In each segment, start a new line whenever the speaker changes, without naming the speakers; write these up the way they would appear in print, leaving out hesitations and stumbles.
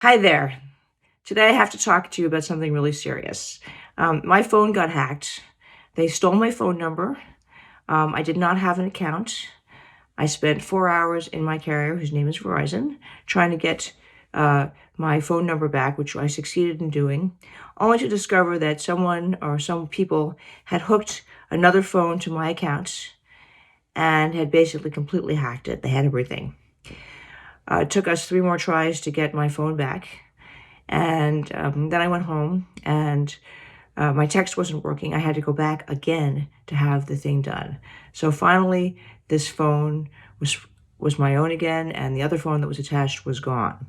Hi there. Today I have to talk to you about something really serious. My phone got hacked. They stole my phone number. I did not have an account. I spent 4 hours in my carrier, whose name is Verizon, trying to get my phone number back, which I succeeded in doing, only to discover that someone or some people had hooked another phone to my account and had basically completely hacked it. They had everything. It took us 3 more tries to get my phone back. And then I went home and my text wasn't working. I had to go back again to have the thing done. So finally, this phone was my own again, and the other phone that was attached was gone.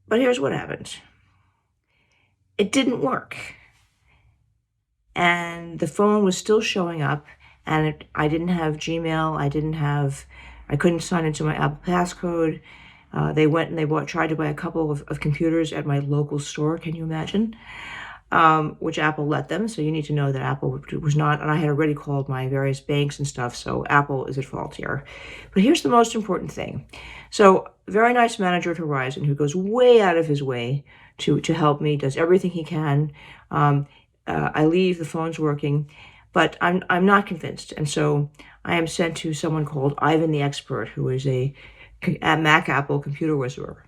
But here's what happened. It didn't work. And the phone was still showing up, and I didn't have Gmail. I couldn't sign into my Apple passcode. They went and tried to buy a couple of computers at my local store. Can you imagine? Which Apple let them. So you need to know that Apple was not, and I had already called my various banks and stuff, so Apple is at fault here. But here's the most important thing. So very nice manager at Horizon who goes way out of his way to help me, does everything he can. I leave, the phone's working, but I'm not convinced. And so I am sent to someone called Ivan the Expert, who is a Mac Apple computer whisperer.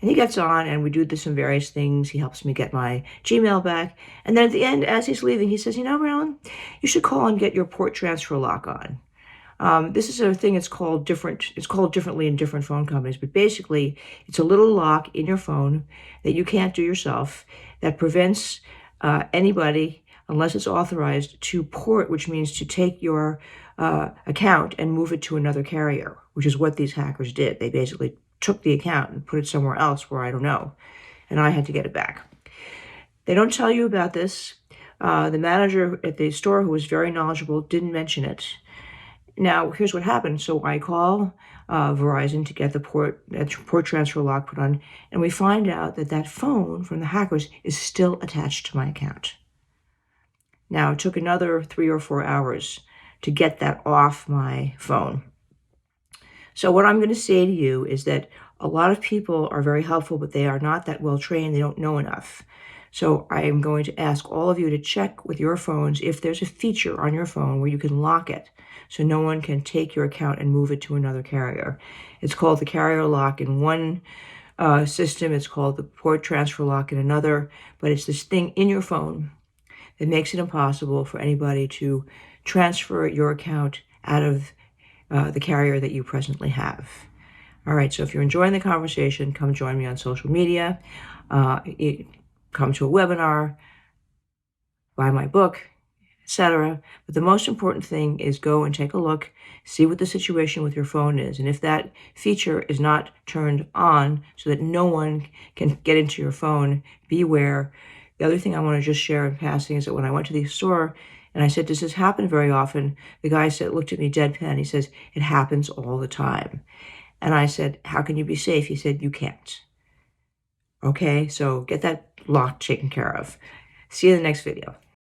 And he gets on and we do some various things. He helps me get my Gmail back. And then at the end, as he's leaving, he says, Marilyn, you should call and get your port transfer lock on. This is a thing it's called differently in different phone companies, but basically it's a little lock in your phone that you can't do yourself that prevents anybody, unless it's authorized, to port, which means to take your account and move it to another carrier, which is what these hackers did. They basically took the account and put it somewhere else where I don't know, and I had to get it back. They don't tell you about this. The manager at the store, who was very knowledgeable, didn't mention it. Now, here's what happened. So I call Verizon to get the port transfer lock put on, and we find out that that phone from the hackers is still attached to my account. Now, it took another 3 or 4 hours to get that off my phone. So what I'm going to say to you is that a lot of people are very helpful, but they are not that well trained. They don't know enough. So I am going to ask all of you to check with your phones if there's a feature on your phone where you can lock it so no one can take your account and move it to another carrier. It's called the carrier lock in one system. It's called the port transfer lock in another. But it's this thing in your phone that makes it impossible for anybody to transfer your account out of the carrier that you presently have. All right, so if you're enjoying the conversation, come join me on social media, come to a webinar, buy my book, etc. But the most important thing is go and take a look, see what the situation with your phone is. And if that feature is not turned on so that no one can get into your phone, beware. The other thing I want to just share in passing is that when I went to the store and I said, does this happen very often? The guy looked at me deadpan. He says, it happens all the time. And I said, how can you be safe? He said, you can't. Okay, so get that lock taken care of. See you in the next video.